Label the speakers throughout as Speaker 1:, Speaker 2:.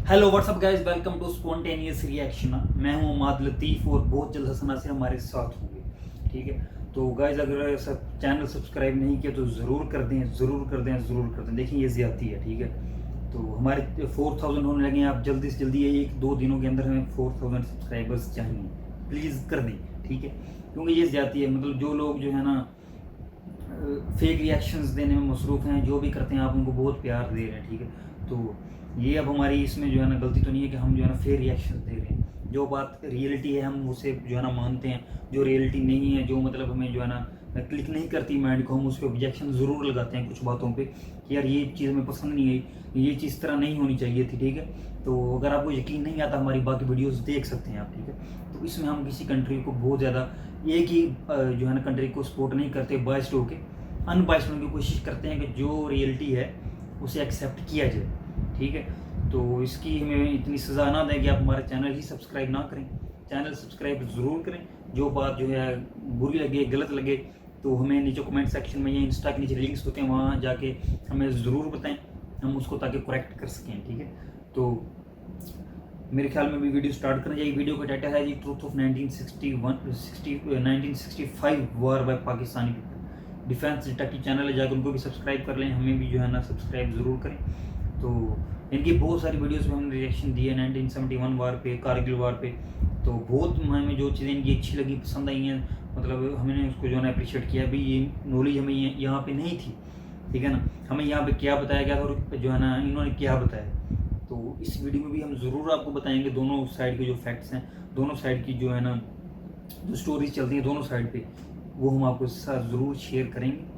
Speaker 1: Hello what's up guys, welcome to spontaneous reaction. मैं हूं उमाद लतीफ़ और बहुत जल्द हसन नासिर हमारे साथ होंगे। ठीक है, तो गाइस अगर सब चैनल सब्सक्राइब नहीं किया तो ज़रूर कर दें, ज़रूर कर दें, ज़रूर कर दें। देखिए ये ज़्यादती है। ठीक है, तो हमारे 4000 होने लगे हैं। आप जल्दी से जल्दी एक दो दिनों के अंदर हमें 4000 सब्सक्राइबर्स चाहिए, प्लीज़ कर दें। ठीक है, क्योंकि ये ज़्यादती है। मतलब जो लोग जो है ना फेक रिएक्शंस देने में मसरूफ़ हैं, जो भी करते हैं आप उनको बहुत प्यार दे रहे हैं। ठीक है, तो ये अब हमारी इसमें जो है ना गलती तो नहीं है कि हम जो है ना फेक रिएक्शंस दे रहे हैं। जो बात रियलिटी है हम उसे जो है ना मानते हैं, जो रियलिटी नहीं है, जो मतलब हमें जो है ना क्लिक नहीं करती माइंड को, हम उस पर ऑब्जेक्शन ज़रूर लगाते हैं कुछ बातों पे कि यार ये चीज़ हमें पसंद नहीं आई, ये चीज़ तरह नहीं होनी चाहिए थी। ठीक है, तो अगर आपको यकीन नहीं आता हमारी बाकी वीडियोस देख सकते हैं आप। ठीक है, तो इसमें हम किसी कंट्री को बहुत ज़्यादा एक ही जो है ना कंट्री को सपोर्ट नहीं करते, बाइस्ड होके अनबाइस्ड होने की कोशिश करते हैं कि जो रियलिटी है उसे एक्सेप्ट किया जाए। ठीक है, तो इसकी हमें इतनी सज़ा ना दें कि आप हमारा चैनल ही सब्सक्राइब ना करें। चैनल सब्सक्राइब ज़रूर करें। जो बात जो है बुरी लगे, गलत लगे, तो हमें नीचे कमेंट सेक्शन में या इंस्टा के नीचे लिंक्स होते हैं, वहाँ जाके हमें ज़रूर बताएं, हम उसको ताकि करेक्ट कर सकें। ठीक है, तो मेरे ख्याल में भी वीडियो स्टार्ट करना चाहिए। वीडियो का टाइटल है the truth of 1965 war by Pakistani people. Defence detective channel है, जाकर उनको भी सब्सक्राइब कर लें, हमें भी जो है ना सब्सक्राइब ज़रूर करें। तो इनकी बहुत सारी वीडियोस में हमने रिएक्शन दिए 1971 वार पे, कारगिल वार पे। तो बहुत हमें जो चीज़ें इनकी अच्छी लगी, पसंद आई हैं, मतलब हमने उसको जो है ना अप्रिशिएट किया। भाई ये नॉलेज हमें यहाँ पे नहीं थी। ठीक है ना, हमें यहाँ पे क्या बताया गया था और जो है ना इन्होंने क्या बताया। तो इस वीडियो में भी हम ज़रूर आपको बताएंगे दोनों साइड के जो फैक्ट्स हैं, दोनों साइड की जो है ना जो स्टोरीज चलती हैं दोनों साइड पे, वो हम आपको साथ ज़रूर शेयर करेंगे।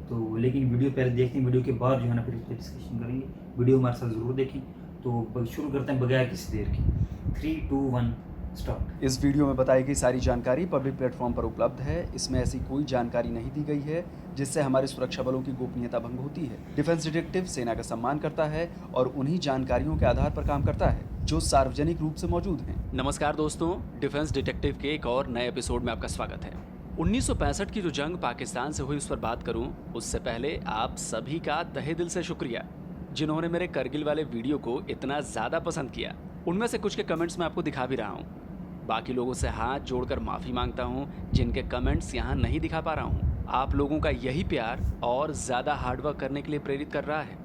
Speaker 1: तो लेकिन वीडियो पहले देखते हैं, वीडियो के बाद जो है ना फिर इस पर डिस्कशन करेंगे। वीडियो हमारे साथ ज़रूर देखें। तो शुरू करते हैं बगैर किसी देर की। 3 2 1 स्टार्ट।
Speaker 2: इस वीडियो में बताई गई सारी जानकारी पब्लिक प्लेटफॉर्म पर उपलब्ध है। इसमें ऐसी कोई जानकारी नहीं दी गई है जिससे हमारे सुरक्षा बलों की गोपनीयता भंग होती है। डिफेंस डिटेक्टिव सेना का सम्मान करता है और उन्हीं जानकारियों के आधार पर काम करता है जो सार्वजनिक रूप से मौजूद हैं।
Speaker 3: नमस्कार दोस्तों, डिफेंस डिटेक्टिव के एक और नए एपिसोड में आपका स्वागत है। 1965 की जो जंग पाकिस्तान से हुई उस पर बात करूं, उससे पहले आप सभी का तहे दिल से शुक्रिया जिन्होंने मेरे करगिल वाले वीडियो को इतना ज़्यादा पसंद किया। उनमें से कुछ के कमेंट्स मैं आपको दिखा भी रहा हूं। बाकी लोगों से हाथ जोड़कर माफ़ी मांगता हूं जिनके कमेंट्स यहाँ नहीं दिखा पा रहा हूं। आप लोगों का यही प्यार और ज़्यादा हार्डवर्क करने के लिए प्रेरित कर रहा है।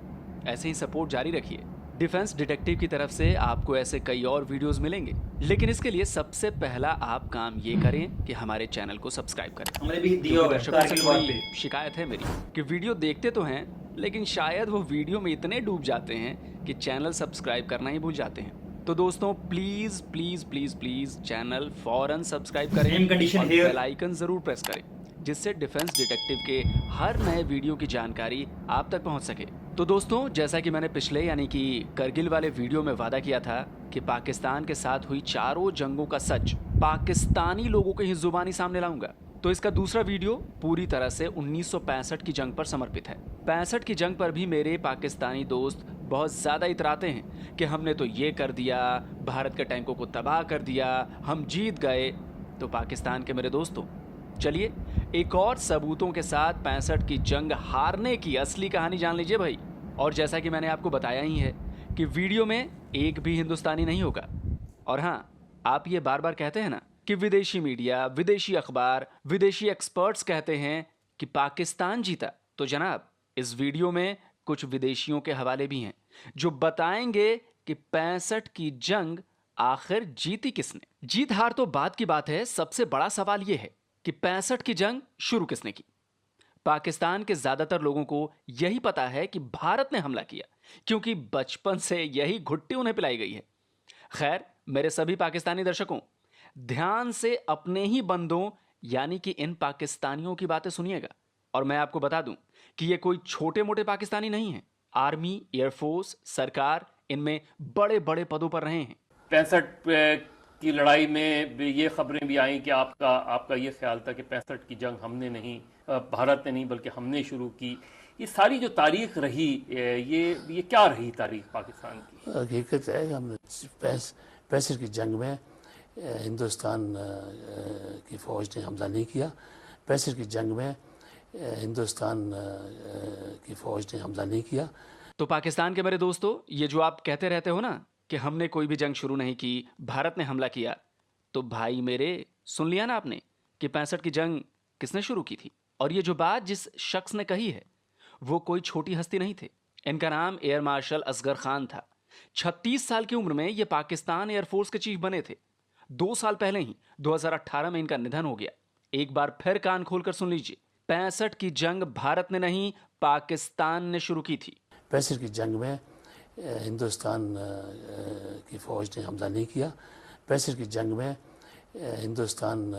Speaker 3: ऐसे ही सपोर्ट जारी रखिए। डिफेंस डिटेक्टिव की तरफ से आपको ऐसे कई और वीडियोस मिलेंगे, लेकिन इसके लिए सबसे पहला आप काम ये करें कि हमारे चैनल को सब्सक्राइब करें।
Speaker 1: हमने भी दिया
Speaker 3: क्योंकि
Speaker 1: होगा
Speaker 3: दर्शकों से
Speaker 1: कारगिल वार
Speaker 3: थोड़ी
Speaker 1: पे।
Speaker 3: शिकायत है मेरी कि वीडियो देखते तो हैं, लेकिन शायद वो वीडियो में इतने डूब जाते हैं कि चैनल सब्सक्राइब करना ही भूल जाते हैं। तो दोस्तों please please please please channel फौरन सब्सक्राइब करें
Speaker 1: Same condition
Speaker 3: और
Speaker 1: here.
Speaker 3: बेल आइकन ज़रूर प्रेस करें, जिससे डिफेंस डिटेक्टिव के हर नए वीडियो की जानकारी आप तक पहुंच सके। तो दोस्तों, जैसा कि मैंने पिछले यानी कि करगिल वाले वीडियो में वादा किया था कि पाकिस्तान के साथ हुई चारों जंगों का सच पाकिस्तानी लोगों के ही जुबानी सामने लाऊंगा, तो इसका दूसरा वीडियो पूरी तरह से 1965 की जंग पर समर्पित है। 65 की जंग पर भी मेरे पाकिस्तानी दोस्त बहुत ज़्यादा इतराते हैं कि हमने तो ये कर दिया, भारत के टैंकों को तबाह कर दिया, हम जीत गए। तो पाकिस्तान के मेरे दोस्तों, चलिए एक और सबूतों के साथ 65 की जंग हारने की असली कहानी जान लीजिए भाई। और जैसा कि मैंने आपको बताया ही है कि वीडियो में एक भी हिंदुस्तानी नहीं होगा। और हाँ, आप ये बार बार कहते हैं ना कि विदेशी मीडिया, विदेशी अखबार, विदेशी एक्सपर्ट्स कहते हैं कि पाकिस्तान जीता, तो जनाब इस वीडियो में कुछ विदेशियों के हवाले भी हैं जो बताएंगे कि 65 की जंग आखिर जीती किसने। जीत हार तो बात की बात है, सबसे बड़ा सवाल यह है कि 65 की जंग शुरू किसने की। पाकिस्तान के ज्यादातर लोगों को यही पता है कि भारत ने हमला किया, क्योंकि बचपन से यही घुट्टी उन्हें पिलाई गई है। खैर, मेरे सभी पाकिस्तानी दर्शकों, ध्यान से अपने ही बंदों यानी कि इन पाकिस्तानियों की बातें सुनिएगा। और मैं आपको बता दूं कि ये कोई छोटे मोटे पाकिस्तानी नहीं हैं। आर्मी, एयरफोर्स, सरकार, इनमें बड़े बड़े पदों पर रहे हैं।
Speaker 4: 65 की लड़ाई में ये खबरें भी आई कि आपका आपका ये ख्याल था कि 65 की जंग हमने नहीं, भारत ने नहीं बल्कि हमने शुरू की। ये सारी जो तारीख रही, ये क्या रही तारीख पाकिस्तान की?
Speaker 5: हकीकत है कि हमने 65 की जंग में हिंदुस्तान की फ़ौज ने हमला नहीं किया। 65 की जंग में हिंदुस्तान की फ़ौज ने हमला नहीं किया।
Speaker 3: तो पाकिस्तान के मेरे दोस्तों, ये जो आप कहते रहते हो ना कि हमने कोई भी जंग शुरू नहीं की, भारत ने हमला किया। तो भाई मेरे, सुन लिया ना आपने कि 65 की जंग किसने शुरू की थी। और ये जो बात जिस शख्स ने कही है वो कोई छोटी हस्ती नहीं थे। इनका नाम एयर मार्शल असगर खान था। 36 साल की उम्र में ये पाकिस्तान एयरफोर्स के चीफ बने थे। 2 साल पहले ही 2018 में इनका निधन हो गया। एक बार फिर कान खोलकर सुन लीजिए, 65 की जंग भारत ने नहीं पाकिस्तान ने शुरू की थी।
Speaker 5: 65 की जंग में हिंदुस्तान की फ़ौज ने हमला नहीं किया। 65 की जंग में हिंदुस्तान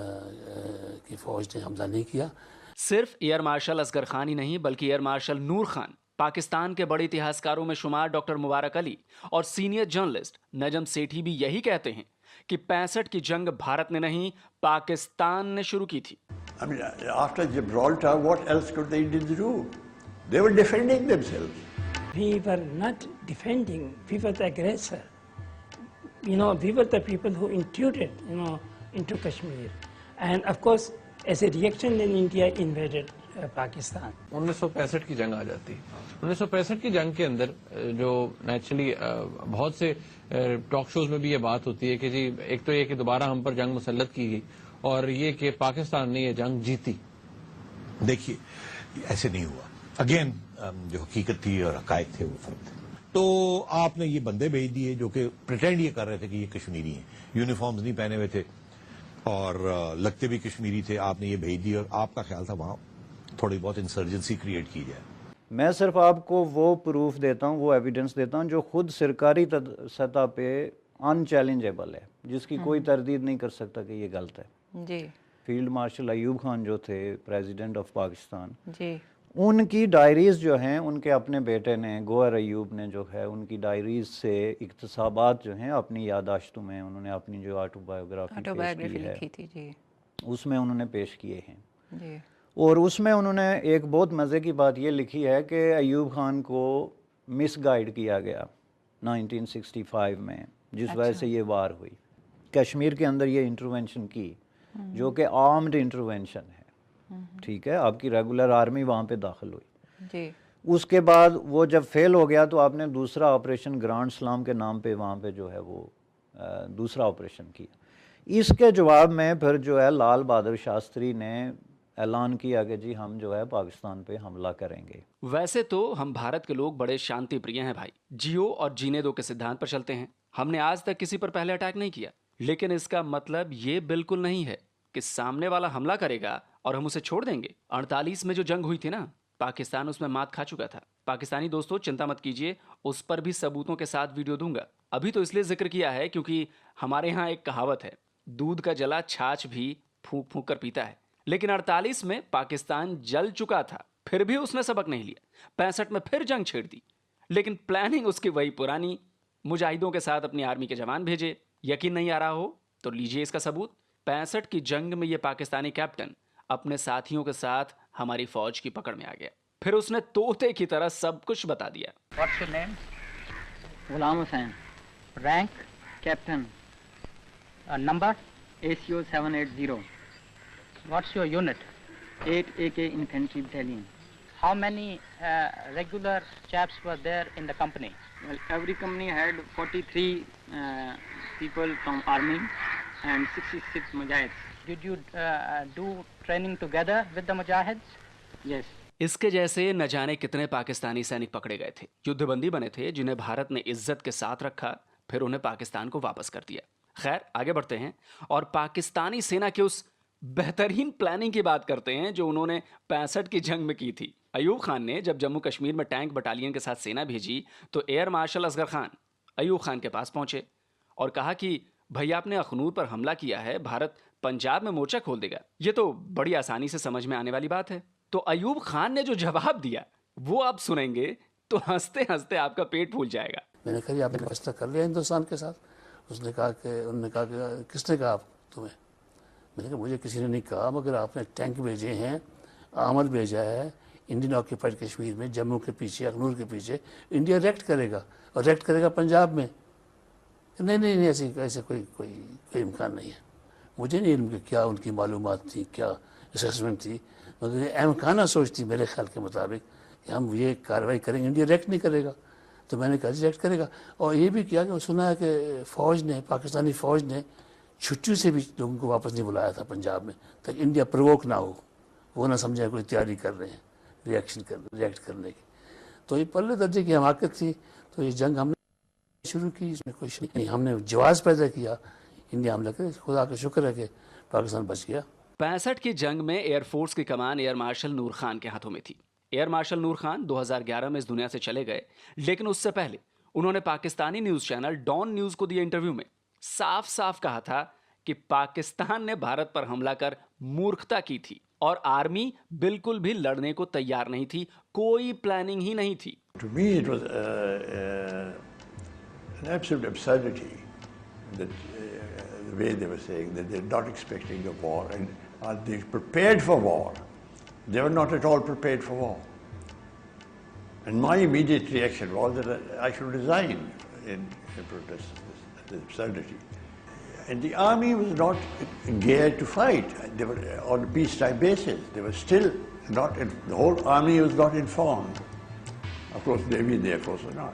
Speaker 5: की फ़ौज ने हमला नहीं किया।
Speaker 3: सिर्फ एयर मार्शल असगर खान ही नहीं बल्कि एयर मार्शल नूर खान, पाकिस्तान के बड़े इतिहासकारों में शुमार डॉक्टर मुबारक अली और सीनियर जर्नलिस्ट नजम सेठी भी यही कहते हैं कि 65 की जंग भारत ने नहीं पाकिस्तान ने शुरू की थी।
Speaker 6: I mean, after Gibraltar, what else could the Indians do? They were defending themselves.
Speaker 7: We were not defending, we were the aggressor. You know, we were the people who intruded, into Kashmir. And of course, as a reaction, then India invaded Pakistan.
Speaker 8: 1965 की जंग आ जाती। 1965 की जंग के अंदर जो naturally बहुत से टॉक शोज में भी ये बात होती है कि जी एक तो ये कि दोबारा हम पर जंग मुसल्लत की गई और ये कि पाकिस्तान ने ये जंग जीती।
Speaker 9: देखिए, ऐसे नहीं हुआ। अगेन जो हकीकत थी और हकायक थे वो फर्क थे। तो आपने ये बंदे भेज दिए जो कि प्रिटेंड ये कर रहे थे कि ये कश्मीरी हैं, यूनिफॉर्म्स नहीं पहने हुए थे और लगते भी कश्मीरी थे। आपने ये भेज दिए और आपका ख्याल था वहां थोड़ी बहुत इंसर्जेंसी क्रिएट की जाए।
Speaker 10: मैं सिर्फ आपको वो प्रूफ देता हूँ, वो एविडेंस देता हूँ जो खुद सरकारी सतह पे अनचैलेंजेबल है, जिसकी कोई तरदीद नहीं कर सकता कि ये गलत है
Speaker 11: जी।
Speaker 10: फील्ड मार्शल अयूब खान जो थे प्रेसिडेंट ऑफ पाकिस्तान
Speaker 11: जी,
Speaker 10: उनकी डायरीज़ जो हैं, उनके अपने बेटे ने गोहर अयूब ने जो है उनकी डायरीज़ से इक्तसाबात जो हैं अपनी यादाश्तों में उन्होंने अपनी जो ऑटोबायोग्राफी
Speaker 11: लिखी थी जी,
Speaker 10: उसमें उन्होंने पेश किए हैं
Speaker 11: जी।
Speaker 10: और उसमें उन्होंने एक बहुत मज़े की बात ये लिखी है कि अयूब खान को मिसगाइड किया गया 1965 में, जिस वजह से ये वार हुई। कश्मीर के अंदर ये इंटरवेंशन की जो कि आर्म्ड इंटरवेंशन है, ठीक है, आपकी रेगुलर आर्मी वहाँ पे दाखिल हुई
Speaker 11: जी।
Speaker 10: उसके बाद वो जब फेल हो गया तो आपने दूसरा ऑपरेशन ग्रांड सलाम के नाम पे वहाँ पे जो है वो दूसरा ऑपरेशन किया। इसके जवाब में फिर जो है लाल बहादुर शास्त्री ने ऐलान किया कि जी हम जो है पाकिस्तान पे हमला करेंगे।
Speaker 3: वैसे तो हम भारत के लोग बड़े शांति प्रिय हैं भाई, जियो और जीने दो के सिद्धांत पर चलते हैं। हमने आज तक किसी पर पहले अटैक नहीं किया, लेकिन इसका मतलब ये बिल्कुल नहीं है कि सामने वाला हमला करेगा और हम उसे छोड़ देंगे। 48 में जो जंग हुई थी ना, पाकिस्तान उसमें मात खा चुका था। पाकिस्तानी दोस्तों चिंता मत कीजिए, उस पर भी सबूतों के साथ वीडियो दूंगा। अभी तो इसलिए जिक्र किया है क्योंकि हमारे यहाँ एक कहावत है, दूध का जला छाछ भी फूंक फूंक कर पीता है। लेकिन 48 में पाकिस्तान जल चुका था, फिर भी उसने सबक नहीं लिया। 65 में फिर जंग छेड़ दी, लेकिन प्लानिंग उसकी वही पुरानी, मुजाहिदों के साथ अपनी आर्मी के जवान भेजे। यकीन नहीं आ रहा हो तो लीजिए इसका सबूत। 65 की जंग में ये पाकिस्तानी कैप्टन अपने साथियों के साथ हमारी फौज की पकड़ में आ गया। फिर उसने तोते की तरह सब कुछ बता दिया।
Speaker 12: What's your name? Ghulam Hussain. Rank? Captain. Number? ACO 780. What's your unit? 8 AK Infantry Battalion. How many regular chaps were there in the company?
Speaker 13: Well, every company had 43 people from army and 66 mujahids.
Speaker 12: Did you do training together with the mujahids?
Speaker 13: Yes.
Speaker 3: इसके जैसे न जाने कितने पाकिस्तानी सैनिक पकड़े गए थे, युद्धबंदी बने थे, जिन्हें भारत ने इज्जत के साथ रखा, फिर उन्हें पाकिस्तान को वापस कर दिया। खैर आगे बढ़ते हैं और पाकिस्तानी सेना के उस बेहतरीन प्लानिंग की बात करते हैं जो उन्होंने 65 की जंग में की थी। अयूब खान ने जब जम्मू कश्मीर में टैंक बटालियन के साथ सेना भेजी तो एयर मार्शल असगर खान अयूब खान के पास पहुंचे और कहा कि भैया आपने अखनूर पर हमला किया है, भारत पंजाब में मोर्चा खोल देगा। ये तो बड़ी आसानी से समझ में आने वाली बात है। तो अयूब खान ने जो जवाब दिया वो आप सुनेंगे तो हंसते हंसते आपका पेट फूल जाएगा।
Speaker 5: मैंने कहा आपने फैसला कर लिया हिंदुस्तान के साथ? उन्होंने कहा कि किसने कहा तुम्हें? मैंने कहा मुझे किसी ने नहीं कहा, मगर आपने टैंक भेजे हैं, आर्मर भेजा है इंडियन ऑक्यूपाइड कश्मीर में, जम्मू के पीछे, अखनूर के पीछे। इंडिया रेक्ट करेगा और रेक्ट करेगा पंजाब में। नहीं ऐसे कोई इम्कान नहीं है। मुझे नहीं इल्म कि क्या उनकी मालूमात थी, क्या असेसमेंट थी, मगर अहमकाना सोच थी मेरे ख्याल के मुताबिक कि हम ये कार्रवाई करेंगे, इंडिया रेक्ट नहीं करेगा। तो मैंने कहा रिजेक्ट करेगा। और ये भी किया कि सुना है कि फ़ौज ने, पाकिस्तानी फ़ौज ने छुट्टी से भी लोगों को वापस नहीं बुलाया था पंजाब में, ताकि इंडिया प्रोवोक ना हो, वो ना समझे कोई तैयारी कर रहे हैं रिएक्ट करने की। तो ये पहले दर्जे की हमाकत थी। तो ये जंग हमने शुरू की, इसमें कोई नहीं, हमने जवाब पैदा किया, इंडिया हमला करे। खुदा का शुक्र है कि पाकिस्तान बच गया।
Speaker 3: 65 की जंग में एयरफोर्स की कमान एयर मार्शल नूर खान के हाथों में थी। एयर मार्शल नूर खान 2011 में इस दुनिया से चले गए, लेकिन उससे पहले उन्होंने Pakistani news channel Dawn news को दिए इंटरव्यू में साफ साफ कहा था कि पाकिस्तान ने भारत पर हमला कर मूर्खता की थी और आर्मी बिल्कुल भी लड़ने को तैयार नहीं थी, कोई प्लानिंग ही नहीं थी।
Speaker 6: To me, it was an absolute absurdity that the way they were saying that they're not expecting a war and are they prepared for war? They were not at all prepared for war. And my immediate reaction was that I should resign in protest at the absurdity. And the army was not geared to fight. They were on a peacetime basis. They were still not, the whole army was not informed. Of course, Navy and the Air Force were not.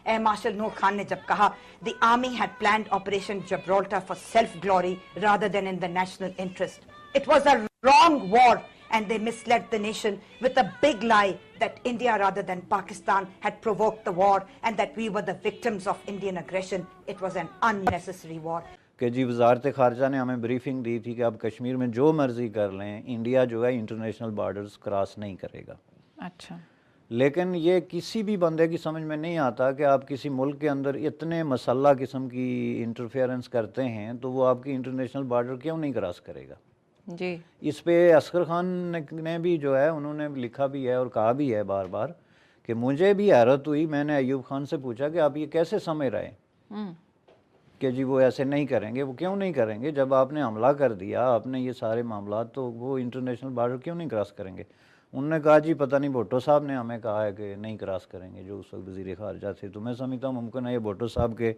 Speaker 11: Air Marshal Noor Khan ने जब कहा the army had planned Operation Gibraltar for self-glory rather than in the national interest. It was a wrong war and they misled the nation with a big lie that India rather than Pakistan had provoked the war and that we were the victims of Indian aggression. It was an unnecessary war.
Speaker 10: कि जी वजारत ख़ारजा ने हमें briefing दी थी कि आप कश्मीर में जो मर्ज़ी कर लें, इंडिया जो है इंटरनेशनल बॉर्डर्स क्रॉस नहीं करेगा।
Speaker 14: अच्छा,
Speaker 10: लेकिन ये किसी भी बंदे की समझ में नहीं आता कि आप किसी मुल्क के अंदर इतने मसल्ला किस्म की इंटरफेरेंस करते हैं तो वो आपकी इंटरनेशनल बॉर्डर क्यों नहीं क्रॉस करेगा
Speaker 14: जी।
Speaker 10: इस पे असगर खान ने भी जो है उन्होंने लिखा भी है और कहा भी है बार बार कि मुझे भी हैरत हुई। मैंने अयूब खान से पूछा कि आप ये कैसे समझ रहे हैं कि जी वो ऐसे नहीं करेंगे। वो क्यों नहीं करेंगे? जब आपने हमला कर दिया, आपने ये सारे मामला, तो वो इंटरनेशनल बॉर्डर क्यों नहीं क्रॉस करेंगे? उन्होंने कहा जी पता नहीं भुट्टो साहब ने हमें कहा है कि नहीं क्रॉस करेंगे, जो उस वक्त वज़ीर ख़ारजा थे। तो मैं समझता हूँ मुमकिन है ये भुट्टो साहब के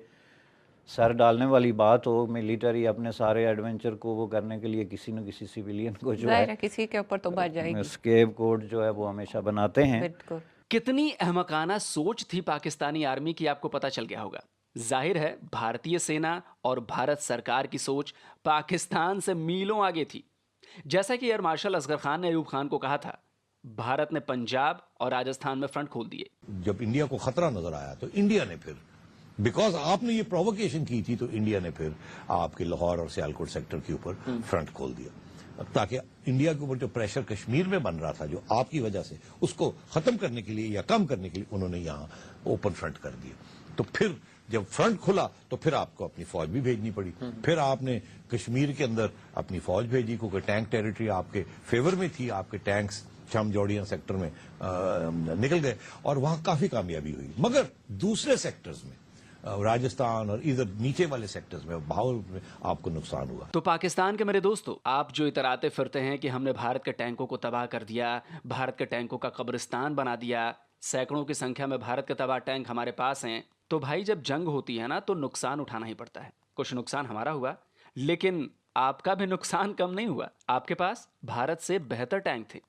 Speaker 10: सर डालने वाली बात हो। मिलिट्री अपने सारे एडवेंचर को वो करने के लिए किसी न किसी सिविलियन को जो है
Speaker 14: किसी के ऊपर तो बात जाएगी,
Speaker 10: स्केप कोड जो है वो हमेशा बनाते हैं।
Speaker 14: बिल्कुल।
Speaker 3: कितनी अहमकाना सोच थी पाकिस्तानी आर्मी की, आपको पता चल गया होगा। जाहिर है भारतीय सेना और भारत सरकार की सोच पाकिस्तान से मीलों आगे थी। जैसा कि एयर मार्शल असगर खान ने अयूब खान को कहा था, भारत ने पंजाब और राजस्थान में फ्रंट खोल दिए।
Speaker 9: जब इंडिया को खतरा नजर आया तो इंडिया ने फिर, बिकॉज आपने ये प्रोवोकेशन की थी, तो इंडिया ने फिर आपके लाहौर और सियालकोट सेक्टर के ऊपर फ्रंट खोल दिया, ताकि इंडिया के ऊपर जो प्रेशर कश्मीर में बन रहा था जो आपकी वजह से, उसको खत्म करने के लिए या कम करने के लिए उन्होंने यहाँ ओपन फ्रंट कर दिया। तो फिर जब फ्रंट खुला तो फिर आपको अपनी फौज भी भेजनी पड़ी। फिर आपने कश्मीर के अंदर अपनी फौज भेजी, क्योंकि टैंक टेरिटरी आपके फेवर में थी, आपके टैंक्स शम जोड़ियां सेक्टर में निकल गए और वहां काफी कामयाबी हुई। मगर दूसरे सेक्टर्स में, राजस्थान और इधर नीचे वाले सेक्टर्स में, भावल में आपको नुकसान हुआ।
Speaker 3: तो पाकिस्तान के मेरे दोस्तों, आप जो इतराते फिरते हैं कि हमने भारत के टैंकों को तबाह कर दिया, भारत के टैंकों का कब्रिस्तान बना दिया, सैकड़ों की संख्या में भारत के तबाह टैंक हमारे पास हैं, तो भाई जब जंग होती है ना तो नुकसान उठाना ही पड़ता है। कुछ नुकसान हमारा हुआ, लेकिन आपका भी नुकसान कम नहीं हुआ। आपके पास भारत से बेहतर टैंक थे,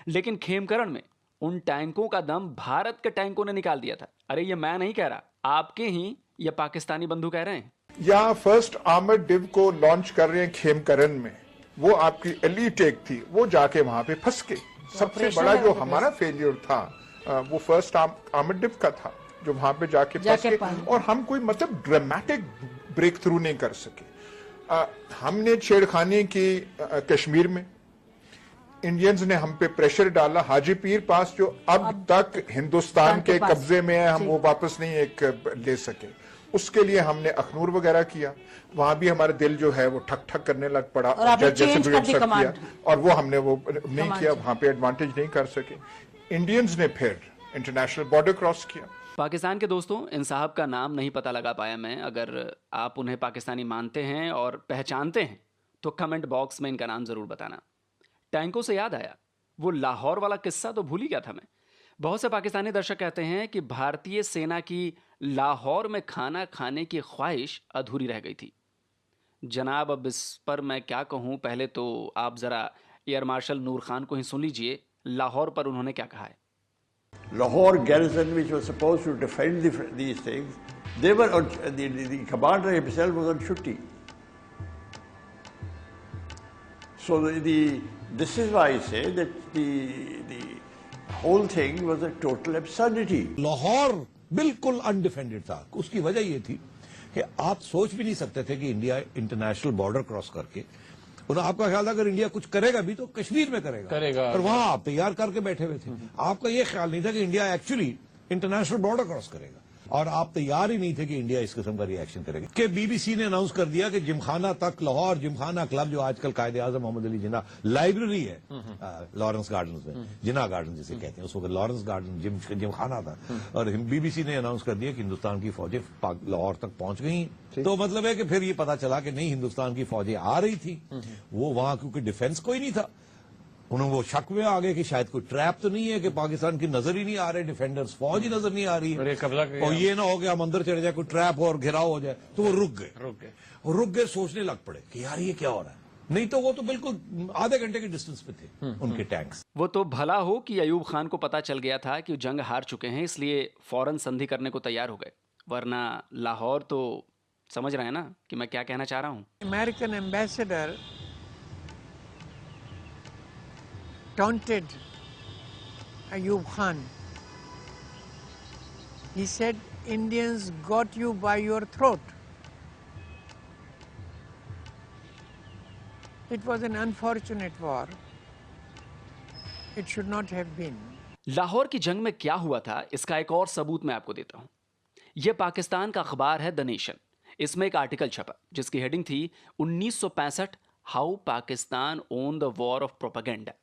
Speaker 3: लेकिन खेमकरण में उन टैंकों का दम भारत के टैंकों ने निकाल दिया था। अरे ये मैं नहीं कह रहा, आपके ही ये पाकिस्तानी बंधु कह रहे हैं।
Speaker 15: यहाँ फर्स्ट आर्मर्ड डिव को लॉन्च कर रहे हैं खेमकरण में, वो आपकी एलीट टेक थी, वो जाके वहां पे फंस गई। सबसे बड़ा जो हमारा फेलियर था वो फर्स्ट आर्मर्ड डिव का था, जो वहां पे जाके फंस गए और हम कोई मतलब ड्रामेटिक ब्रेक थ्रू नहीं कर सके। हमने छेड़खानी की कश्मीर में, इंडियंस ने हम पे प्रेशर डाला। हाजी पीर पास जो अब तक हिंदुस्तान के कब्जे में है, हम वो वापस नहीं ले सके। उसके लिए हमने अखनूर वगैरह किया, वहां भी हमारा दिल जो है वो ठक ठक करने लग पड़ा और जैसे किया, और वो हमने वो नहीं किया, वहां पे एडवांटेज नहीं कर सके। इंडियंस ने फिर इंटरनेशनल बॉर्डर क्रॉस किया।
Speaker 3: पाकिस्तान के दोस्तों, इन साहब का नाम नहीं पता लगा पाया मैं। अगर आप उन्हें पाकिस्तानी मानते हैं और पहचानते हैं तो कमेंट बॉक्स में इनका नाम जरूर बताना। टैंकों से याद आया, वो लाहौर वाला किस्सा तो भूल ही गया था मैं। बहुत से पाकिस्तानी दर्शक कहते हैं कि भारतीय सेना की लाहौर में खाना खाने की ख्वाहिश अधूरी रह गई थी। जनाब, अब इस पर मैं क्या कहूँ, पहले तो आप ज़रा एयर मार्शल नूर खान को ही सुन लीजिए, लाहौर पर उन्होंने क्या कहा है।
Speaker 6: Lahore garrison, which was supposed to defend these things, they were on, the commander himself was on Shutti. So this is why I say that the whole thing was a total absurdity.
Speaker 9: Lahore बिल्कुल अनडिफेंडेड था। उसकी वजह ये थी कि आप सोच भी नहीं सकते थे कि इंडिया इंटरनेशनल बॉर्डर क्रॉस करके, और आपका ख्याल था अगर इंडिया कुछ करेगा भी तो कश्मीर में करेगा और वहां आप तैयार करके बैठे हुए थे। आपका ये ख्याल नहीं था कि India actually international border cross करेगा, और आप तैयार ही नहीं थे कि इंडिया इस किस्म का रिएक्शन करेगा। कि बीबीसी ने अनाउंस कर दिया कि जिमखाना तक, लाहौर जिमखाना क्लब जो आजकल कायदे आजम मोहम्मद अली जिन्ना लाइब्रेरी है लॉरेंस गार्डन में, जिन्ना गार्डन जिसे कहते हैं, उस वक्त लॉरेंस गार्डन जिमखाना था, और बीबीसी ने अनाउंस कर दिया कि हिंदुस्तान की फौजें लाहौर तक पहुंच गई। तो मतलब है कि फिर ये पता चला कि नहीं, हिंदुस्तान की फौजें आ रही थी, वो वहां क्योंकि डिफेंस कोई नहीं था, उन्होंने वो शक में आ गए कि शायद कोई ट्रैप तो नहीं है कि पाकिस्तान की नजर ही नहीं आ रहे डिफेंडर्स, फौज ही नजर नहीं आ रही है, और ये ना हो गया हम अंदर चढ़ जाए, कोई ट्रैप हो और घेराव हो जाए। तो वो रुक गए, सोचने लग पड़े कि यार ये क्या हो रहा है। नहीं तो वो तो बिल्कुल आधे घंटे के डिस्टेंस पे थे उनके टैंक्स।
Speaker 3: वो तो भला हो कि अयूब खान को पता चल गया था कि जंग हार चुके हैं, इसलिए फौरन संधि करने को तैयार हो गए, वरना लाहौर तो समझ रहे हैं ना कि मैं क्या कहना चाह रहा हूं।
Speaker 16: American ambassador taunted Ayub Khan. He said, Indians got you by your throat. It was an unfortunate war. It should not have been.
Speaker 3: Lahore की जंग में क्या हुआ था, इसका एक और सबूत मैं आपको देता हूं। यह पाकिस्तान का अखबार है द नेशन। इसमें एक आर्टिकल छपा जिसकी हेडिंग थी 1965 how Pakistan own the war of propaganda.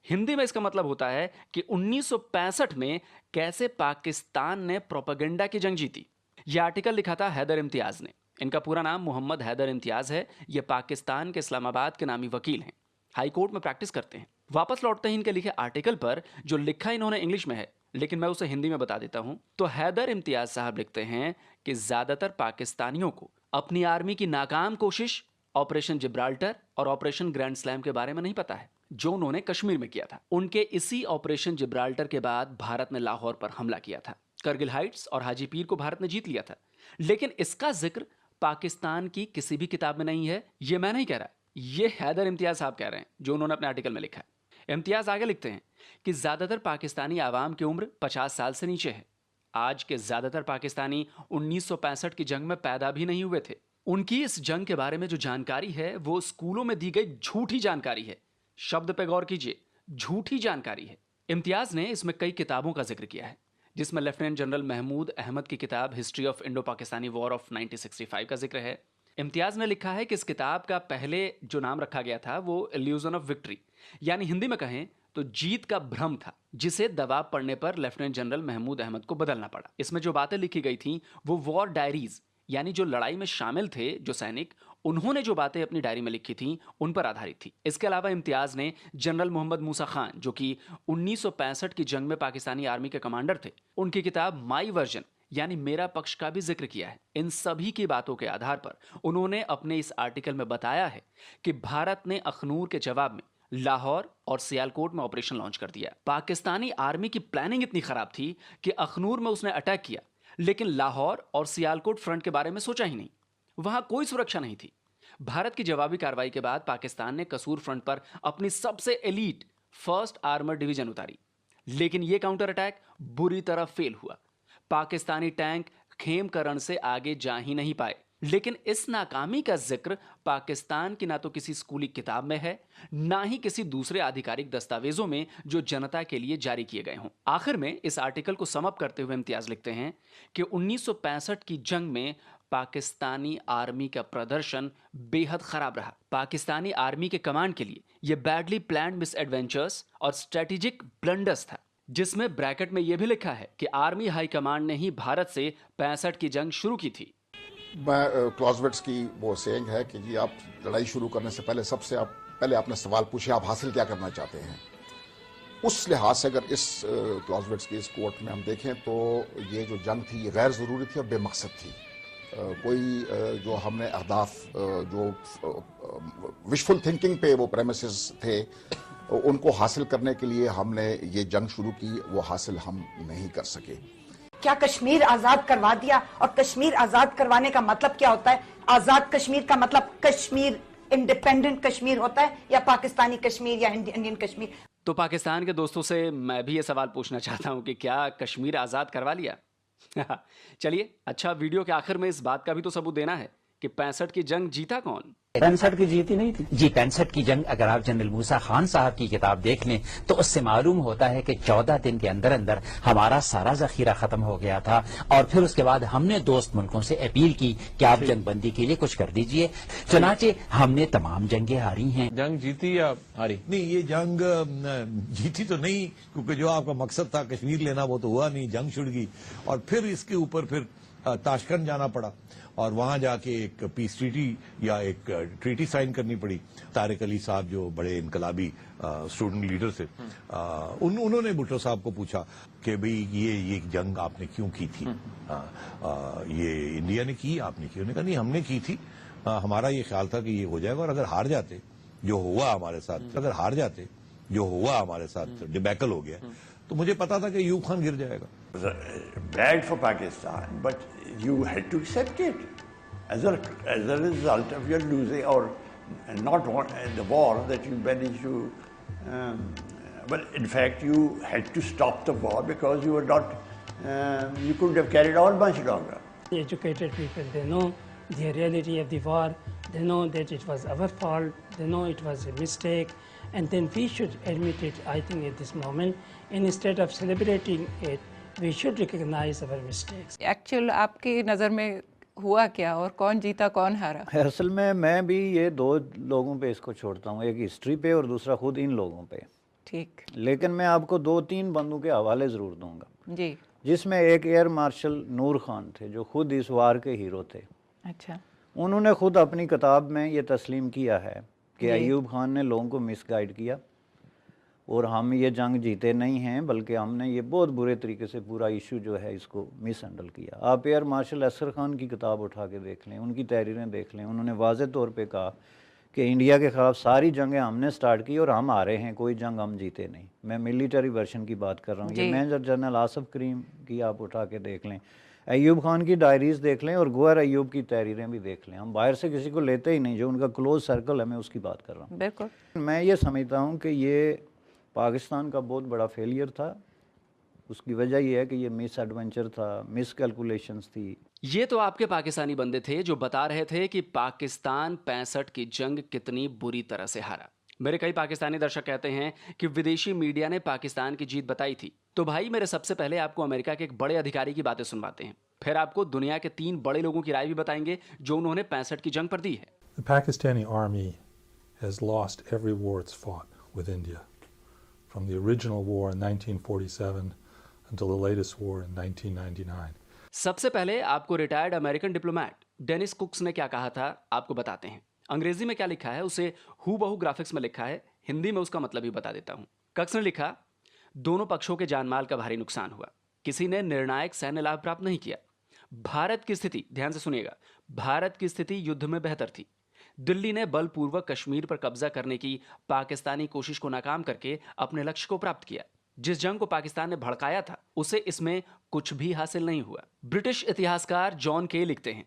Speaker 3: Hindi में इसका मतलब होता है कि 1965 में कैसे पाकिस्तान ने प्रोपेगेंडा की जंग जीती। यह आर्टिकल लिखा था हैदर इम्तियाज ने। इनका पूरा नाम मोहम्मद हैदर इम्तियाज है। यह पाकिस्तान के इस्लामाबाद के नामी वकील हैं, हाई कोर्ट में प्रैक्टिस करते हैं। वापस लौटते ही इनके लिखे आर्टिकल पर जो लिखा इन्होंने इंग्लिश में है, लेकिन मैं उसे हिंदी में बता देता हूं। तो हैदर इम्तियाज साहब लिखते हैं कि ज्यादातर पाकिस्तानियों को अपनी आर्मी की नाकाम कोशिश ऑपरेशन जिब्राल्टर और ऑपरेशन ग्रैंड स्लैम के बारे में नहीं पता है, जो उन्होंने कश्मीर में किया था। उनके इसी ऑपरेशन जिब्राल्टर के बाद भारत ने लाहौर पर हमला किया था। करगिल हाइट्स और हाजी पीर को भारत ने जीत लिया था, लेकिन इसका जिक्र पाकिस्तान की किसी भी किताब में नहीं है। ये मैं नहीं कह रहा, ये हैदर इम्तियाज साहब कह रहे हैं, जो उन्होंने अपने आर्टिकल में लिखा है। इम्तियाज आगे लिखते हैं कि ज्यादातर पाकिस्तानी आवाम की उम्र 50 साल से नीचे है। आज के ज्यादातर पाकिस्तानी 1965 की जंग में पैदा भी नहीं हुए थे। उनकी इस जंग के बारे में जो जानकारी है वो स्कूलों में दी गई झूठी जानकारी है। शब्द पे गौर कीजिए, झूठी जानकारी है। इम्तियाज ने इसमें कई किताबों का जिक्र किया है, जिसमें लेफ्टिनेंट जनरल महमूद अहमद की किताब history of Indo Pakistani war of 1965 का जिक्र है। इम्तियाज ने लिखा है कि इस किताब का पहले जो नाम रखा गया था वो इल्यूजन ऑफ विक्ट्री, यानी हिंदी में कहें तो जीत का भ्रम था, जिसे दबाव पड़ने पर लेफ्टिनेंट जनरल महमूद अहमद को बदलना पड़ा। इसमें जो बातें लिखी गई थी वो वॉर डायरीज, यानी जो लड़ाई में शामिल थे जो सैनिक, उन्होंने जो बातें अपनी डायरी में लिखी थी उन पर आधारित थी। इसके अलावा इम्तियाज ने जनरल मोहम्मद मूसा खान, जो कि 1965 की जंग में पाकिस्तानी आर्मी के कमांडर थे, उनकी किताब माई वर्जन यानी मेरा पक्ष का भी जिक्र किया है। इन सभी की बातों के आधार पर उन्होंने अपने इस आर्टिकल में बताया है कि भारत ने अखनूर के जवाब में लाहौर और सियालकोट में ऑपरेशन लॉन्च कर दिया। पाकिस्तानी आर्मी की प्लानिंग इतनी खराब थी कि अखनूर में उसने अटैक किया, लेकिन लाहौर और सियालकोट फ्रंट के बारे में सोचा ही नहीं। वहां कोई सुरक्षा नहीं थी। भारत की जवाबी कार्रवाई के बाद पाकिस्तान ने कसूर फ्रंट पर अपनी सबसे एलीट फर्स्ट आर्मर डिवीजन उतारी, लेकिन यह काउंटर अटैक बुरी तरह फेल हुआ। पाकिस्तानी टैंक खेमकरण से आगे जा ही नहीं पाए। लेकिन इस नाकामी का जिक्र पाकिस्तान की ना तो किसी स्कूली किताब में है, ना ही किसी दूसरे आधिकारिक दस्तावेजों में जो जनता के लिए जारी किए गए हों। आखिर में इस आर्टिकल को समअप करते हुए इम्तियाज लिखते हैं कि 1965 की जंग में पाकिस्तानी आर्मी का प्रदर्शन बेहद खराब रहा। पाकिस्तानी आर्मी के कमांड के लिए यह बैडली प्लान्ड मिसएडवेंचर्स और स्ट्रेटेजिक ब्लंडर्स था, जिसमें ब्रैकेट में यह भी लिखा है कि आर्मी हाई कमांड ने ही भारत से 65 की जंग शुरू की थी।
Speaker 17: क्लॉजवेट्स की वो सेइंग है कि जी आप लड़ाई शुरू करने से पहले सबसे आप पहले आपने सवाल पूछे आप हासिल क्या करना चाहते हैं। उस लिहाज से अगर इस क्लॉजवेट्स की इस कोर्ट में हम देखें तो ये जो जंग थी ये गैर ज़रूरी थी और बेमकसद थी। कोई जो हमने अहदाफ जो विशफुल थिंकिंग पे वो प्रेमिसेस थे उनको हासिल करने के लिए हमने ये जंग शुरू की, वो हासिल हम नहीं कर सके।
Speaker 11: क्या कश्मीर आजाद करवा दिया? और कश्मीर आजाद करवाने का मतलब क्या होता है? आजाद कश्मीर का मतलब कश्मीर इंडिपेंडेंट कश्मीर होता है या पाकिस्तानी कश्मीर या इंडियन कश्मीर?
Speaker 3: तो पाकिस्तान के दोस्तों से मैं भी ये सवाल पूछना चाहता हूं कि क्या कश्मीर आज़ाद करवा लिया? चलिए, अच्छा, वीडियो के आखिर में इस बात का भी तो सबूत देना है कि 65 की जंग जीता कौन?
Speaker 18: 65 की जीती नहीं थी जी। 65 की जंग अगर आप जनरल मूसा खान साहब की किताब देख लें तो उससे मालूम होता है कि 14 दिन के अंदर अंदर हमारा सारा जखीरा खत्म हो गया था और फिर उसके बाद हमने दोस्त मुल्कों से अपील की कि आप जंगबंदी के लिए कुछ कर दीजिए। चुनाचे हमने तमाम जंगें हारी हैं।
Speaker 8: जंग जीती या हारी?
Speaker 9: नहीं, ये जंग जीती तो नहीं, क्योंकि जो आपका मकसद था कश्मीर लेना वो तो हुआ नहीं, जंग छिड़ गई। और फिर इसके ऊपर फिर ताशकंद जाना पड़ा और वहां जाके एक पीस ट्रीटी या एक ट्रीटी साइन करनी पड़ी। तारिक अली साहब जो बड़े इनकलाबी स्टूडेंट लीडर थे, उन्होंने भुट्टो साहब को पूछा कि भाई ये जंग आपने क्यों की थी? ये इंडिया ने की, आपने की? उन्होंने कहा नहीं, हमने की थी, हमारा ये ख्याल था कि ये हो जाएगा और अगर हार जाते, जो हुआ हमारे साथ, अगर हार जाते, जो हुआ हमारे साथ डिबैकल हो गया, तो मुझे पता था कि अयूब खान गिर जाएगा।
Speaker 6: Bad for Pakistan, but you had to accept it as a result of your losing or not the war that you managed to. Well, in fact, you had to stop the war because you were not. You couldn't have carried on much longer.
Speaker 7: The educated people, they know the reality of the war. They know that it was our fault. They know it was a mistake, and then we should admit it. I think at this moment, instead of celebrating it, we should recognize our mistakes.
Speaker 14: Actual आपकी नज़र में हुआ क्या और कौन जीता कौन हारा?
Speaker 10: असल में मैं भी ये दो लोगों पे इसको छोड़ता हूँ, एक हिस्ट्री पे और दूसरा खुद इन लोगों पे।
Speaker 14: ठीक।
Speaker 10: लेकिन मैं आपको 2-3 बंदों के हवाले ज़रूर दूंगा
Speaker 14: जी।
Speaker 10: जिसमें एक एयर मार्शल नूर खान थे जो खुद इस वार के हीरो थे।
Speaker 14: अच्छा।
Speaker 10: उन्होंने खुद अपनी किताब में ये तस्लीम किया है कि अयूब खान ने लोगों को मिसगाइड किया और हम ये जंग जीते नहीं हैं, बल्कि हमने ये बहुत बुरे तरीके से पूरा इशू जो है इसको मिस हैंडल किया। आप एयर मार्शल असगर खान की किताब उठा के देख लें, उनकी तहरीरें देख लें, उन्होंने वाज़े तौर पे कहा कि इंडिया के ख़िलाफ़ सारी जंगें हमने स्टार्ट की और हम हारे हैं, कोई जंग हम जीते नहीं। मैं मिलिट्री वर्जन की बात कर रहा हूँ। ये मेजर जनरल आसफ करीम की आप उठा के देख लें, अयूब खान की डायरीज़ देख लें और गोहर अयूब की तहरीरें भी देख लें। हम बाहर से किसी को लेते ही नहीं, जो उनका क्लोज सर्कल है मैं उसकी बात कर रहा हूँ।
Speaker 14: बिल्कुल।
Speaker 10: मैं ये समझता हूँ कि ये पाकिस्तान का बहुत बड़ा फेलियर था। उसकी वजह यह है कि ये मिस एडवेंचर था, मिस कैलकुलेशंस थी।
Speaker 3: ये तो आपके पाकिस्तानी बंदे थे जो बता रहे थे कि पाकिस्तान 65 की जंग कितनी बुरी तरह से हारा। मेरे कई पाकिस्तानी दर्शक कहते हैं कि विदेशी मीडिया ने पाकिस्तान की जीत बताई थी। तो भाई मेरे सबसे पहले आपको अमेरिका के एक बड़े अधिकारी की बातें सुनवाते हैं, फिर आपको दुनिया के 3 बड़े लोगों की राय भी बताएंगे जो उन्होंने 65 की जंग पर दी है।
Speaker 19: The Pakistani army has lost every war it's fought with India, from the original war in 1947 until the latest war in 1999.
Speaker 3: सबसे पहले आपको retired American diplomat Dennis Kux ने क्या कहा था आपको बताते हैं। अंग्रेजी में क्या लिखा है उसे हूबहू ग्राफिक्स में लिखा है, हिंदी में उसका मतलब भी बता देता हूं। कुक्स ने लिखा, दोनों पक्षों के जानमाल का भारी नुकसान हुआ, किसी ने निर्णायक सैन्य लाभ प्राप्त नहीं किया। भारत की स्थिति, ध्यान से सुनिएगा, भारत की स्थिति युद्ध में बेहतर थी। दिल्ली ने बलपूर्वक कश्मीर पर कब्जा करने की पाकिस्तानी कोशिश को नाकाम करके अपने लक्ष्य को प्राप्त किया। जिस जंग को पाकिस्तान ने भड़काया था उसे इसमें कुछ भी हासिल नहीं हुआ। ब्रिटिश इतिहासकार जॉन के लिखते हैं,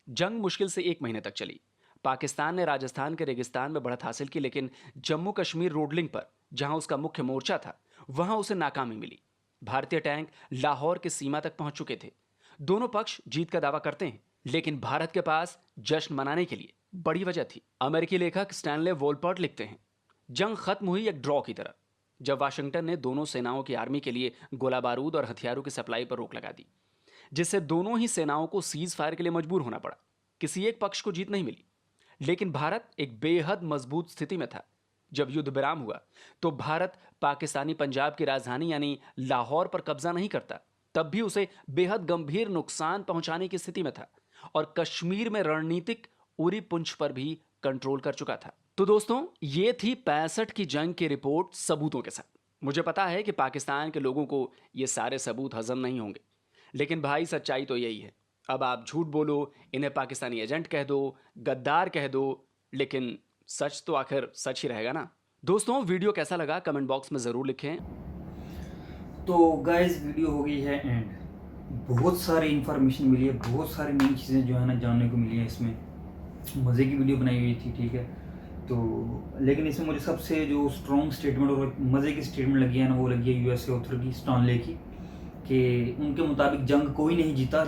Speaker 3: जंग मुश्किल से 1 महीने तक चली। पाकिस्तान ने राजस्थान के रेगिस्तान में बढ़त हासिल की, लेकिन जम्मू कश्मीर रोड लिंक पर जहां उसका मुख्य मोर्चा था वहां उसे नाकामी मिली। भारतीय टैंक लाहौर की सीमा तक पहुंच चुके थे। दोनों पक्ष जीत का दावा करते हैं, लेकिन भारत के पास जश्न मनाने के लिए बड़ी वजह थी। अमेरिकी लेखक स्टैनले वोलपर्ट लिखते हैं, जंग खत्म हुई एक ड्रॉ की तरह, जब वाशिंगटन ने दोनों सेनाओं की आर्मी के लिए गोला बारूद और हथियारों की सप्लाई पर रोक लगा दी, जिससे दोनों ही सेनाओं को सीज फायर के लिए मजबूर होना पड़ा। किसी एक पक्ष को जीत नहीं मिली, लेकिन भारत एक बेहद मजबूत स्थिति में था। जब युद्ध विराम हुआ तो भारत पाकिस्तानी पंजाब की राजधानी यानी लाहौर पर कब्जा नहीं करता, तब भी उसे बेहद गंभीर नुकसान पहुंचाने की स्थिति में था और कश्मीर में रणनीतिक उरी पुंछ पर भी कंट्रोल कर चुका था। तो दोस्तों, ये थी 65 की जंग की रिपोर्ट सबूतों के साथ। मुझे पता है कि पाकिस्तान के लोगों को ये सारे सबूत हजम नहीं होंगे, लेकिन भाई सच्चाई तो यही है। अब आप झूठ बोलो, इन्हें पाकिस्तानी एजेंट कह दो, गद्दार कह दो, लेकिन सच तो आखिर सच ही रहेगा ना। दोस्तों वीडियो कैसा लगा कमेंट बॉक्स में ज़रूर लिखें।
Speaker 1: तो गाइस वीडियो हो गई है एंड, बहुत सारी इन्फॉर्मेशन मिली है, बहुत सारी नई चीज़ें जो है ना जानने को मिली है इसमें। मज़े की वीडियो बनाई हुई थी, ठीक है। तो लेकिन इसमें मुझे सबसे जो स्ट्रॉन्ग स्टेटमेंट और मज़े की स्टेटमेंट लगी है ना, वो लगी है यूएसए ऑथर की, स्टानले की, कि उनके मुताबिक जंग कोई नहीं जीता,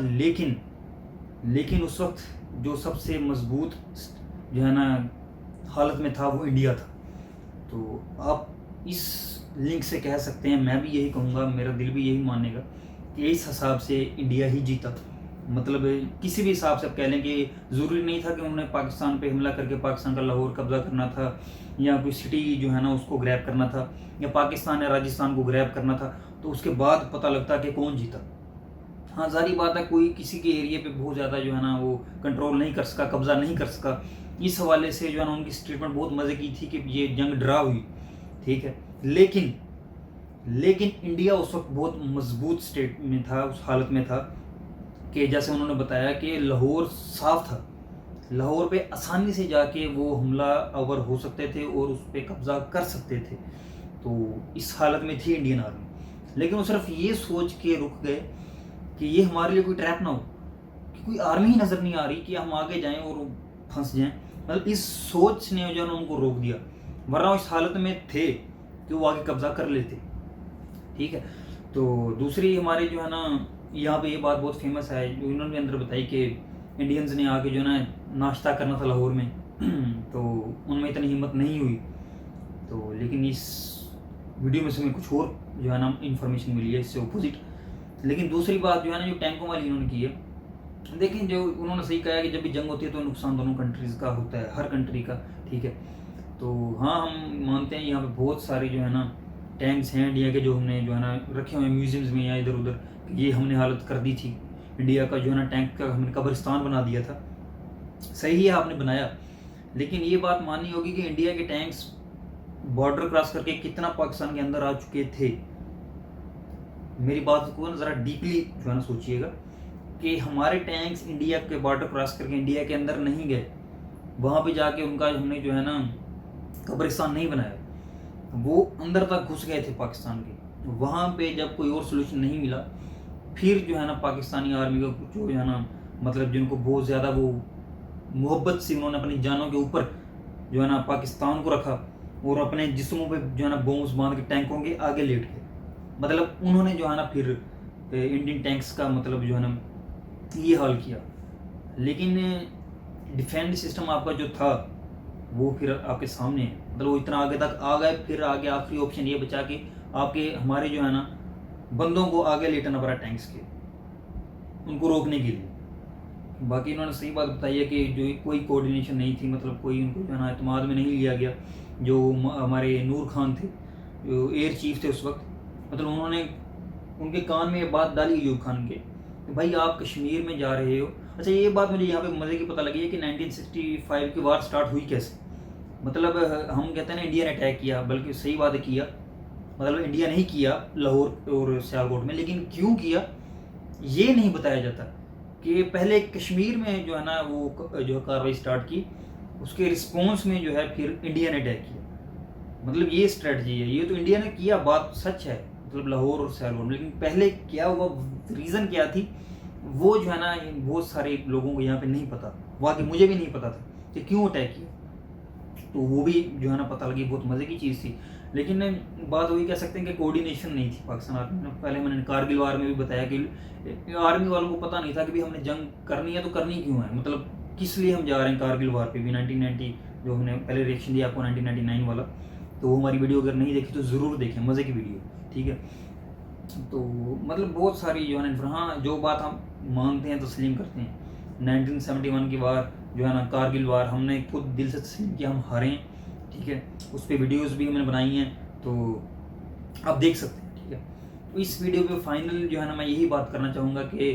Speaker 1: लेकिन उस वक्त जो सबसे मजबूत जो है ना हालत में था वो इंडिया था। तो आप इस लिंक से कह सकते हैं, मैं भी यही कहूँगा, मेरा दिल भी यही मानेगा कि इस हिसाब से इंडिया ही जीता। मतलब किसी भी हिसाब से आप कह लें कि ज़रूरी नहीं था कि उन्होंने पाकिस्तान पे हमला करके पाकिस्तान का लाहौर कब्जा करना था, या कोई सिटी जो है ना उसको ग्रैब करना था, या पाकिस्तान या राजस्थान को ग्रैब करना था, तो उसके बाद पता लगता कि कौन जीता। हाँ, जारी बात है कोई किसी के एरिया पे बहुत ज़्यादा जो है ना वो कंट्रोल नहीं कर सका, कब्जा नहीं कर सका। इस हवाले से जो है ना उनकी स्टेटमेंट बहुत मज़े की थी कि ये जंग ड्रा हुई, ठीक है। लेकिन इंडिया उस वक्त बहुत मजबूत स्टेट में था, उस हालत में था कि जैसे उन्होंने बताया कि लाहौर साफ था, लाहौर पे आसानी से जाके वो हमला आवर हो सकते थे और उस पर कब्जा कर सकते थे। तो इस हालत में थी इंडियन आर्मी। लेकिन वो सिर्फ ये सोच के रुक गए कि ये हमारे लिए कोई ट्रैप ना हो, कि कोई आर्मी ही नज़र नहीं आ रही कि हम आगे जाएं और फंस जाएं। मतलब इस सोच ने जो है ना उनको रोक दिया, वरना इस हालत में थे कि वो आगे कब्जा कर लेते, ठीक है। तो दूसरी हमारे जो है ना यहाँ पे ये बात बहुत फेमस है जो इन्होंने अंदर बताई कि इंडियंस ने आके जो है ना नाश्ता करना था लाहौर में तो उनमें इतनी हिम्मत नहीं हुई। तो लेकिन इस वीडियो में से हमें कुछ और जो है ना इन्फॉर्मेशन मिली है इससे अपोजिट। लेकिन दूसरी बात जो है ना जो टैंकों वाली इन्होंने की है, देखिए जो उन्होंने सही कहा है कि जब भी जंग होती है तो नुकसान दोनों कंट्रीज़ का होता है, हर कंट्री का, ठीक है। तो हाँ, हम मानते हैं यहाँ पे बहुत सारे जो है ना टैंक्स हैं इंडिया के जो हमने जो है ना रखे हुए हैं म्यूजियम्स में या इधर उधर, ये हमने हालत कर दी थी इंडिया का जो है ना टैंक का हमने कब्रिस्तान बना दिया था। सही है आपने बनाया, लेकिन ये बात माननी होगी कि इंडिया के टैंक्स बॉर्डर क्रॉस करके कितना पाकिस्तान के अंदर आ चुके थे। मेरी बात को ज़रा डीपली जो है ना सोचिएगा कि हमारे टैंक्स इंडिया के बॉर्डर क्रॉस करके इंडिया के अंदर नहीं गए, वहाँ पे जाके उनका हमने जो है ना कब्रिस्तान नहीं बनाया, वो अंदर तक घुस गए थे पाकिस्तान के। वहाँ पे जब कोई और सोल्यूशन नहीं मिला, फिर जो है ना पाकिस्तानी आर्मी का जो है ना मतलब जिनको बहुत ज़्यादा वो मोहब्बत से उन्होंने अपनी जानों के ऊपर जो है ना पाकिस्तान को रखा और अपने जिस्मों पे जो है ना बॉम्ब्स बांध के टैंकों के आगे लेट गए। मतलब उन्होंने जो है ना फिर इंडियन टैंक्स का मतलब जो है ना ये हाल किया। लेकिन डिफेंस सिस्टम आपका जो था वो फिर आपके सामने है, मतलब वो इतना आगे तक आ गए। फिर आगे आखिरी ऑप्शन ये बचा कि आपके हमारे जो है ना बंदों को आगे लेटना पड़ा टैंक्स के, उनको रोकने के लिए। बाकी इन्होंने सही बात बताई है कि जो कोई कोऑर्डिनेशन नहीं थी, मतलब कोई उनको जो है ना एतमाद में नहीं लिया गया। जो हमारे नूर खान थे जो एयर चीफ थे उस वक्त, मतलब उन्होंने उनके कान में ये बात डाली अयूब खान के कि भाई आप कश्मीर में जा रहे हो। अच्छा, ये बात मुझे यहाँ पे मज़े की पता लगी है कि 1965 की वार स्टार्ट हुई कैसे। मतलब हम कहते हैं ना इंडिया ने अटैक किया, बल्कि सही बात है किया, मतलब इंडिया नहीं किया लाहौर और सियालकोट में, लेकिन क्यों किया ये नहीं बताया जाता। कि पहले कश्मीर में जो है ना वो जो कार्रवाई स्टार्ट की, उसके रिस्पॉन्स में जो है फिर इंडिया ने अटैक किया। मतलब ये स्ट्रेटजी है, ये तो इंडिया ने किया, बात सच है, मतलब लाहौर और सियालकोट में। लेकिन पहले क्या हुआ, रीज़न क्या थी, वो जो है ना बहुत सारे लोगों को यहाँ पे नहीं पता, वाकई मुझे भी नहीं पता था कि क्यों अटैक किया। तो वो भी जो है ना पता लगी, बहुत मज़े की चीज़ थी। लेकिन बात वही कह सकते हैं कि कोऑर्डिनेशन नहीं थी पाकिस्तान आर्मी में। पहले मैंने कारगिल वार में भी बताया कि आर्मी वालों को पता नहीं था कि भी हमने जंग करनी है तो करनी क्यों है, मतलब किस लिए हम जा रहे हैं कारगिल वार पे भी। 1990 जो हमने पहले रिएक्शन दिया आपको 1999 वाला, तो वो हमारी वीडियो अगर नहीं देखी तो ज़रूर देखें, मज़े की वीडियो, ठीक है। तो मतलब बहुत सारी जो है ना, हाँ जो बात हम मानते हैं तस्लीम करते हैं, 1971 की वार जो है ना कारगिल वार, हमने खुद दिल से तस्लीम किया हम हारे हैं, ठीक है। उस पर वीडियोज़ भी हमने बनाई हैं, तो आप देख सकते हैं, ठीक है। तो इस वीडियो पे फाइनल जो है ना मैं यही बात करना चाहूँगा कि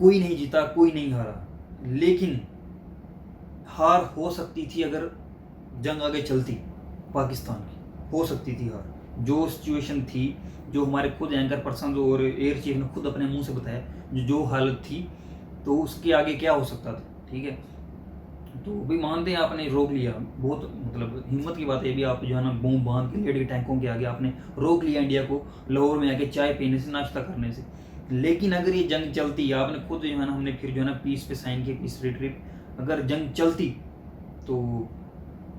Speaker 1: कोई नहीं जीता, कोई नहीं हारा, लेकिन हार हो सकती थी अगर जंग आगे चलती पाकिस्तान की, हो सकती थी हार। जो सिचुएशन थी, जो हमारे खुद एंकर पर्सन और एयर चीफ ने खुद अपने मुंह से बताया, जो हालत थी, तो उसके आगे क्या हो सकता था, ठीक है। तो भी मानते हैं आपने रोक लिया, बहुत मतलब हिम्मत की बात है। भी आप जो है ना बम बांध के लेट के टैंकों के आगे आपने रोक लिया इंडिया को लाहौर में आके चाय पीने से, नाश्ता करने से। लेकिन अगर ये जंग चलती, आपने खुद जो है ना, हमने फिर जो है ना पीस पे साइन किया, पीस रिट्रीट, अगर जंग चलती तो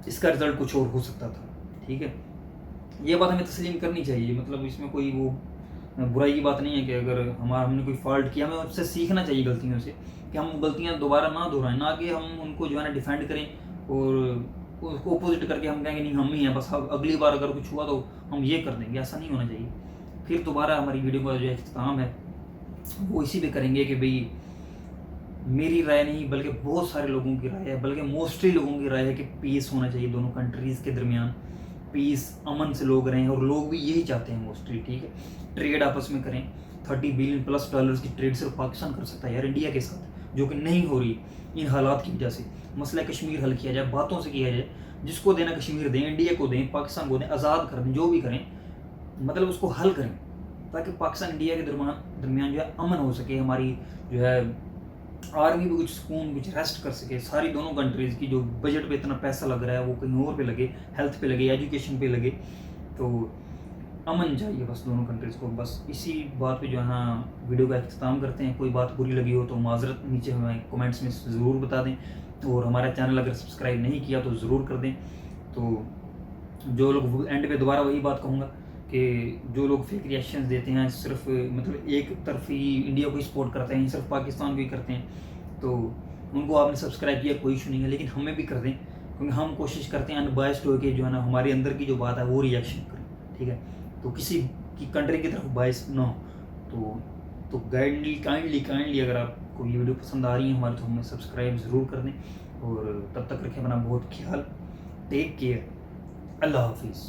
Speaker 1: इसका रिजल्ट कुछ और हो सकता था। ठीक है, ये बात हमें तस्लीम करनी चाहिए। मतलब इसमें कोई वो बुराई की बात नहीं है कि अगर हमने कोई फॉल्ट किया, हमें उससे सीखना चाहिए गलतियों से, कि हम गलतियां दोबारा ना दोहराएं, ना कि हम उनको जो है ना डिफेंड करें और उसको अपोजिट करके हम कहेंगे नहीं हम ही हैं बस, अगली बार अगर कुछ हुआ तो हम ये कर देंगे। ऐसा नहीं होना चाहिए। फिर दोबारा हमारी वीडियो का जो इख्तिताम है वो इसी पे करेंगे कि भाई मेरी राय नहीं बल्कि बहुत सारे लोगों की राय है, बल्कि मोस्टली लोगों की राय है कि पीस होना चाहिए दोनों कंट्रीज़ के दरमियान, पीस अमन से लोग रहें, और लोग भी यही चाहते हैं मोस्टली। ठीक है, ट्रेड आपस में करें, $30 बिलियन प्लस की ट्रेड सिर्फ पाकिस्तान कर सकता है यार इंडिया के साथ, जो कि नहीं हो रही इन हालात की वजह से। मसला कश्मीर हल किया जाए, बातों से किया जाए, जिसको देना कश्मीर दें, इंडिया को दें, पाकिस्तान को दें, आज़ाद कर दें, जो भी करें, मतलब उसको हल करें ताकि पाकिस्तान इंडिया के दरमियान जो है अमन हो सके, हमारी जो है आर्मी भी कुछ सुकून, कुछ रेस्ट कर सके। सारी दोनों कंट्रीज़ की जो बजट पे इतना पैसा लग रहा है वो कहीं और पे लगे, हेल्थ पे लगे, एजुकेशन पे लगे, तो अमन चाहिए बस दोनों कंट्रीज़ को। बस इसी बात पे जो है ना वीडियो का इख्तिताम करते हैं। कोई बात बुरी लगी हो तो माजरत नीचे हमें कमेंट्स में ज़रूर बता दें, और हमारा चैनल अगर सब्सक्राइब नहीं किया तो ज़रूर कर दें। तो जो लोग, एंड पे दोबारा वही बात कहूँगा कि जो लोग फेक रिएक्शंस देते हैं, सिर्फ मतलब एक तरफी इंडिया को ही सपोर्ट करते हैं, सिर्फ पाकिस्तान को ही करते हैं, तो उनको आपने सब्सक्राइब किया कोई इशू नहीं है, लेकिन हमें भी कर दें, क्योंकि हम कोशिश करते हैं अनबायस्ड होकर जो है ना हमारे अंदर की जो बात है वो रिएक्शन करें। ठीक है, तो किसी की कंट्री की तरफ बायस ना हो। तो काइंडली अगर आपको ये वीडियो पसंद आ रही है हमारी, तो हमें सब्सक्राइब ज़रूर कर दें, और तब तक रखें अपना बहुत ख्याल। टेक केयर, अल्लाह हाफिज़।